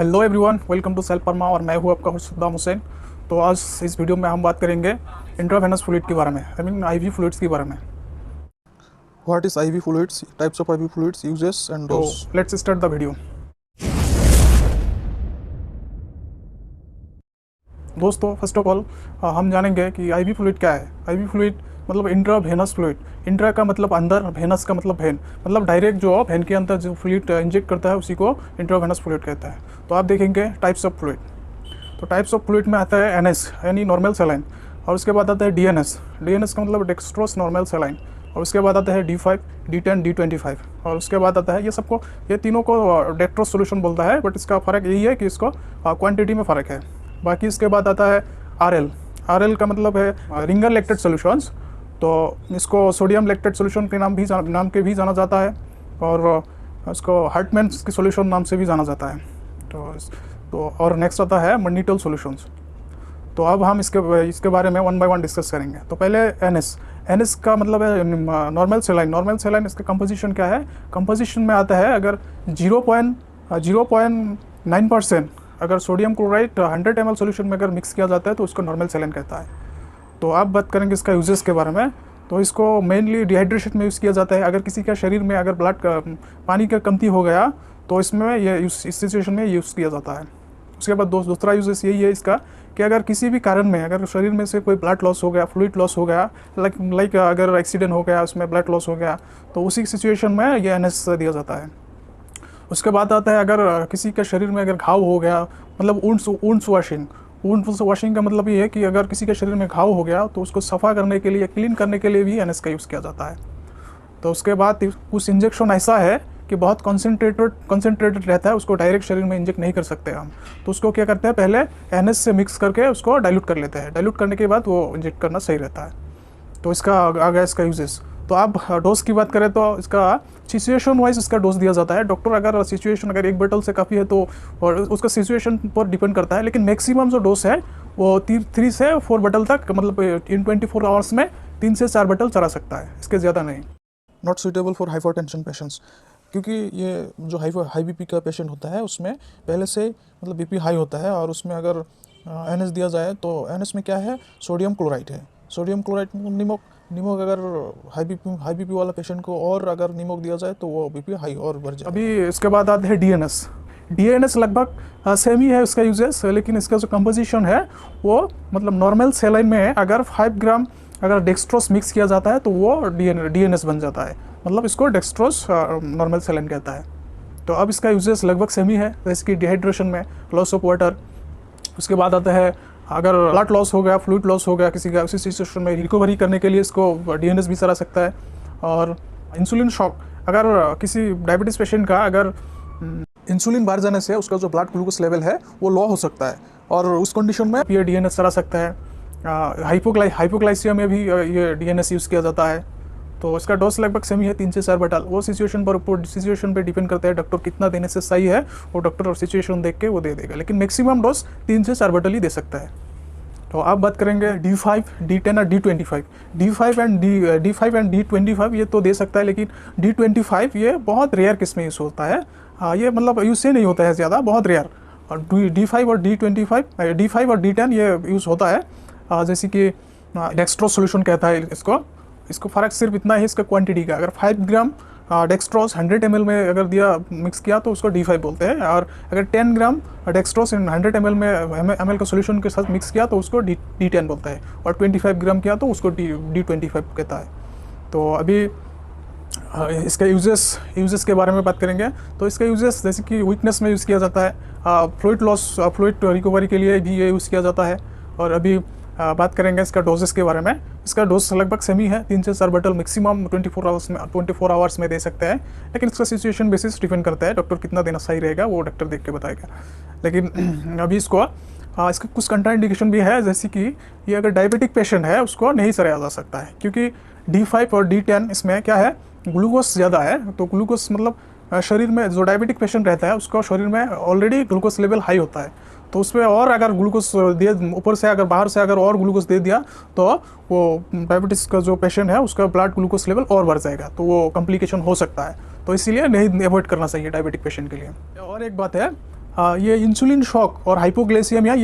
Hello everyone, welcome to self परमा और मैं हूँ आपका होस्ट सद्दाम हुसैन। तो आज इस वीडियो में हम बात करेंगे इंट्रावेनस फ्लूइड के बारे में, आई मीन आईवी फ्लूइड्स के बारे में। What is IV fluids, types of IV fluids, uses and तो dose? Let's start the video. दोस्तों, फर्स्ट ऑफ ऑल हम जानेंगे कि आईवी फ्लूइड क्या है। आईवी फ्लूइड मतलब इंट्रावेनस फ्लूइड। इंट्रा का मतलब अंदर, वेनस का मतलब वेन, मतलब डायरेक्ट जो वेन के अंदर जो फ्लूइड इंजेक्ट करता है उसी को इंट्रावेनस फ्लूइड कहता है। तो आप देखेंगे टाइप्स ऑफ फ्लूइड। तो टाइप्स ऑफ फ्लूइड में आता है एनएस यानी नॉर्मल सेलाइन, और उसके बाद आता है डीएनएस। डीएनएस का मतलब डेक्स्ट्रोस नॉर्मल सेलाइन, और उसके बाद आता है D5, D10, D25, और उसके बाद आता है ये तीनों को डेक्ट्रोस सोल्यूशन बोलता है, बट इसका फ़र्क यही है कि इसको क्वांटिटी में फ़र्क है। बाकी इसके बाद आता है आरएल। आरएल का मतलब है रिंगर लैक्टेट सॉल्यूशंस। तो इसको सोडियम लैक्टेट सॉल्यूशन के नाम के भी जाना जाता है, और इसको हार्टमैन की सॉल्यूशन नाम से भी जाना जाता है। तो और नेक्स्ट आता है मनीटल सॉल्यूशंस। तो अब हम इसके बारे में वन बाय वन डिस्कस करेंगे। तो पहले एनएस। एनएस का मतलब है नॉर्मल सेलाइन। नॉर्मल सेलाइन इसका कंपोजिशन क्या है? कंपोजिशन में आता है अगर 0.9% अगर सोडियम क्लोराइड 100 ml सॉल्यूशन में अगर मिक्स किया जाता है तो उसको नॉर्मल सेलाइन कहता है। तो अब बात करेंगे इसका यूजेस के बारे में। तो इसको मेनली डिहाइड्रेशन में यूज़ किया जाता है। अगर किसी का शरीर में अगर पानी का कमती हो गया तो इसमें इस सिचुएशन में यूज़ किया जाता है। उसके बाद दूसरा यूजेस यही है इसका कि अगर किसी भी कारण में अगर शरीर में से कोई ब्लड लॉस हो गया, फ्लूइड लॉस हो गया, लाइक अगर एक्सीडेंट हो गया, उसमें ब्लड लॉस हो गया, तो उसी सिचुएशन में ये एनएस दिया जाता है। उसके बाद आता है अगर किसी के शरीर में अगर घाव हो गया, मतलब ऊंड्स वाशिंग का मतलब ये है कि अगर किसी के शरीर में घाव हो गया तो उसको सफ़ा करने के लिए, क्लीन करने के लिए भी एनएस का यूज़ किया जाता है। तो उसके बाद कुछ इंजेक्शन ऐसा है कि बहुत कंसनट्रेटेड रहता है, उसको डायरेक्ट शरीर में इंजेक्ट नहीं कर सकते हम। तो उसको क्या करते हैं, पहले एनएस से मिक्स करके उसको डाइल्यूट कर लेते हैं। डाइल्यूट करने के बाद वो इंजेक्ट करना सही रहता है। तो इसका आ गया इसका यूजेस। तो अब डोज की बात करें तो इसका सिचुएशन वाइज इसका डोज दिया जाता है। डॉक्टर अगर सिचुएशन अगर एक बोतल से काफ़ी है तो और उसका सिचुएशन पर डिपेंड करता है, लेकिन मैक्सिमम जो डोज है वो 3 से 4 बोतल तक, मतलब इन 24 आवर्स में 3 से 4 बोतल चला सकता है, इसके ज़्यादा नहीं। Not suitable for hypertension patients, क्योंकि ये जो हाई बीपी का पेशेंट होता है उसमें पहले से मतलब बीपी हाई होता है, और उसमें अगर एनएस दिया जाए तो एनएस में क्या है, सोडियम क्लोराइड है। सोडियम क्लोराइड नीमक अगर हाई बीपी वाला पेशेंट को और अगर नीमक दिया जाए तो वो बीपी हाई और बढ़ जाए। अभी इसके बाद आते हैं डीएनएस। डीएनएस लगभग सेम ही है उसका यूजेस, लेकिन इसका जो कंपोजिशन है वो मतलब नॉर्मल सेलाइन में अगर 5 ग्राम अगर डेक्स्ट्रोस मिक्स किया जाता है तो वो डीएनएस बन जाता है, मतलब इसको डेक्स्ट्रोस नॉर्मल सेलाइन कहता है। तो अब इसका यूजेस लगभग सेम ही है, जैसे कि डिहाइड्रेशन में, लॉस ऑफ वाटर। उसके बाद आता है अगर ब्लड लॉस हो गया, फ्लूइड लॉस हो गया किसी का, उसी सिचुएशन में रिकवरी करने के लिए इसको डीएनएस भी चला सकता है। और इंसुलिन शॉक, अगर किसी डायबिटीज़ पेशेंट का अगर इंसुलिन बढ़ जाने से उसका जो ब्लड ग्लूकोज लेवल है वो लो हो सकता है, और उस कंडीशन में ये डीएनएस चला सकता है। हाइपोग्लाइसिया में भी ये डीएनएस यूज़ किया जाता है। तो इसका डोज लगभग सेम ही है, 3 से 4 बोतल। वो सिचुएशन पे डिपेंड करता है डॉक्टर कितना देने से सही है, वो डॉक्टर और सिचुएशन देख के वो दे देगा, लेकिन मैक्सिमम डोज 3 से 4 बोतल ही दे सकता है। तो आप बात करेंगे D5, D10 और D25। D5 एंड D25 ये तो दे सकता है, लेकिन D25 ये बहुत रेयर केस में यूज़ होता है। ये मतलब यूज़ से नहीं होता है ज़्यादा, बहुत रेयर। और D5 और D5 और D10 ये यूज़ होता है, जैसे कि डेक्स्ट्रोस सॉल्यूशन कहता है इसको फ़र्क सिर्फ इतना है इसका क्वांटिटी का। अगर 5 ग्राम डेक्स्ट्रोस 100 ml में अगर दिया मिक्स किया तो उसको D5 बोलते हैं, और अगर 10 ग्राम डेक्स्ट्रोस 100 ml का सोल्यूशन के साथ मिक्स किया तो उसको D10 बोलता है, और 25 ग्राम किया तो उसको D25 कहता है। तो अभी इसका यूजेस के बारे में बात करेंगे। तो इसका यूजेस जैसे कि वीकनेस में यूज़ किया जाता है, फ्लूइड रिकवरी के लिए भी ये यूज़ किया जाता है। और अभी बात करेंगे इसका डोजेस के बारे में। इसका डोज लगभग सेम ही है, 3 से 4 बोतल मैक्सिमम 24 आवर्स में दे सकते हैं, लेकिन इसका सिचुएशन बेसिस डिपेंड करता है, डॉक्टर कितना देना सही रहेगा वो डॉक्टर देख के बताएगा। लेकिन अभी इसका कुछ कंट्राइंडिकेशन भी है, जैसे कि ये अगर डायबिटिक पेशेंट है उसको नहीं चलाया जा सकता है, क्योंकि D5 और D10 इसमें क्या है, ग्लूकोज ज़्यादा है। तो ग्लूकोज मतलब शरीर में जो डायबिटिक पेशेंट रहता है उसको शरीर में ऑलरेडी ग्लूकोज लेवल हाई होता है, तो उसमें और अगर ग्लूकोज दे ऊपर से अगर बाहर से अगर और ग्लूकोज दे दिया तो वो डायबिटीज़ का जो पेशेंट है उसका ब्लड ग्लूकोज लेवल और बढ़ जाएगा, तो वो कॉम्प्लिकेशन हो सकता है। तो इसीलिए नहीं अवॉइड करना चाहिए डायबिटिक पेशेंट के लिए। और एक बात है ये इंसुलिन शॉक और हाइपोग्लाइसेमिया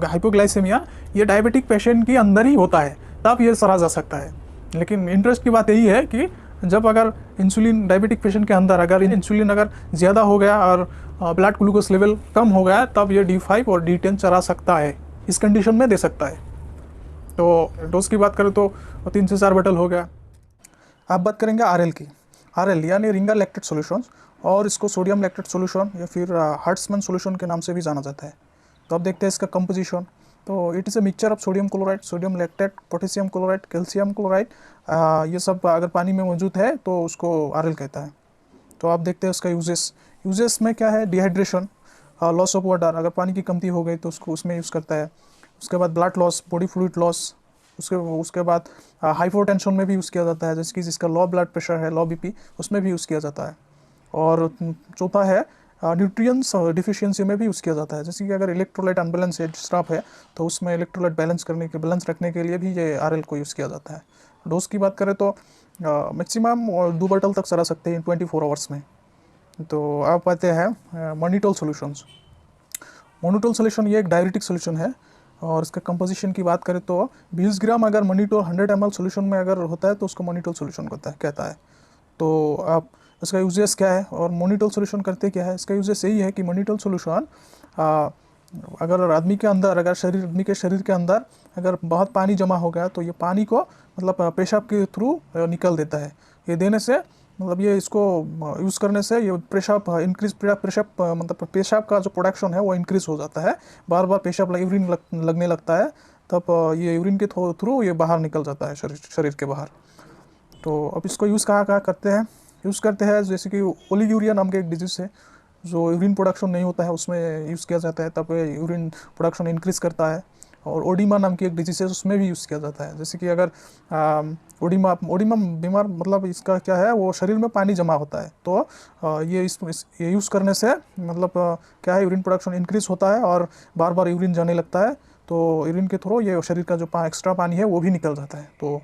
हाइपोग्लाइसेमिया ये डायबिटिक पेशेंट के अंदर ही होता है, तब ये सहा जा सकता है। लेकिन इंटरेस्ट की बात यही है कि जब अगर इंसुलिन डायबिटिक पेशेंट के अंदर अगर इंसुलिन अगर ज़्यादा हो गया और ब्लड ग्लूकोज लेवल कम हो गया, तब ये D5 और D10 चला सकता है, इस कंडीशन में दे सकता है। तो डोज की बात करें तो 3 से 4 बोतल हो गया। आप बात करेंगे RL की। RL यानी रिंगर लैक्टेट सॉल्यूशंस, और इसको सोडियम लैक्टेट सॉल्यूशन या फिर हर्ट्समैन सॉल्यूशन के नाम से भी जाना जाता है। तो अब देखते हैं इसका कंपोजिशन। तो it is a mixture of sodium chloride, sodium lactate, potassium chloride, calcium chloride, ये सब अगर पानी में मौजूद है तो उसको RL कहता है। तो आप देखते हैं उसका यूजेस में क्या है, डिहाइड्रेशन, लॉस ऑफ वाटर, अगर पानी की कमती हो गई तो उसको उसमें यूज़ करता है। उसके बाद blood loss, body fluid loss, उसके बाद हाइपोटेंशन में भी यूज़ किया जाता है, जैसे कि जिसका लो ब्लड प्रेशर है, लो BP, उसमें भी यूज़ किया जाता है। और चौथा है न्यूट्रिएंट्स डिफिशियंसी में भी यूज़ किया जाता है, जैसे कि अगर इलेक्ट्रोलाइट अनबैलेंस है, डिस्टर्ब है, तो उसमें इलेक्ट्रोलाइट बैलेंस रखने के लिए भी ये RL को यूज़ किया जाता है। डोज की बात करें तो मैक्सिमम 2 बोतल तक चला सकते हैं 24 आवर्स में। तो आप आते हैं मॉनिटोल सॉल्यूशंस। मोनिटोल सॉल्यूशन ये एक डायरेटिक सॉल्यूशन है, और इसका कंपोजिशन की बात करें तो 20 ग्राम अगर मॉनिटोल 100 ml सॉल्यूशन में अगर होता है तो उसको मॉनिटोल सॉल्यूशन कहता है। तो आप इसका यूजेस क्या है और मॉनिटोल सॉल्यूशन करते क्या है, इसका यूजेस यही है कि मॉनिटोल सॉल्यूशन अगर आदमी के शरीर के अंदर अगर बहुत पानी जमा हो गया तो ये पानी को मतलब पेशाब के थ्रू निकल देता है। ये देने से मतलब ये इसको यूज़ करने से ये पेशाब मतलब पेशाब का जो प्रोडक्शन है वो इंक्रीज़ हो जाता है। बार बार पेशाब यूरिन लगने लगता है, तब ये यूरिन के थ्रू ये बाहर निकल जाता है शरीर के बाहर। तो अब इसको यूज़ कहाँ करते हैं जैसे कि ओलिगोरिया नाम के एक डिजीज़ है, जो यूरिन प्रोडक्शन नहीं होता है उसमें यूज़ किया जाता है, तब यूरिन प्रोडक्शन इंक्रीज़ करता है। और ओडिमा नाम की एक डिजीज़ है, उसमें भी यूज़ किया जाता है, जैसे कि अगर ओडिमा बीमार मतलब इसका क्या है, वो शरीर में पानी जमा होता है, तो ये यूज़ करने से मतलब क्या है, यूरिन प्रोडक्शन इंक्रीज़ होता है और बार बार यूरिन जाने लगता है, तो यूरिन के थ्रू ये शरीर का जो एक्स्ट्रा पानी है वो भी निकल जाता है। तो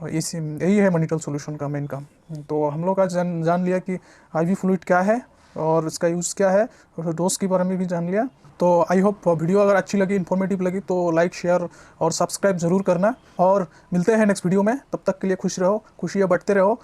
यही है मॉनिटोल सॉल्यूशन का मेन काम। तो हम लोग आज जान लिया कि IV फ्लूइड क्या है और इसका यूज़ क्या है, और डोज के बारे में भी जान लिया। तो आई होप वीडियो अगर अच्छी लगी, इन्फॉर्मेटिव लगी, तो लाइक, शेयर और सब्सक्राइब ज़रूर करना, और मिलते हैं नेक्स्ट वीडियो में। तब तक के लिए खुश रहो, खुशियाँ बांटते रहो।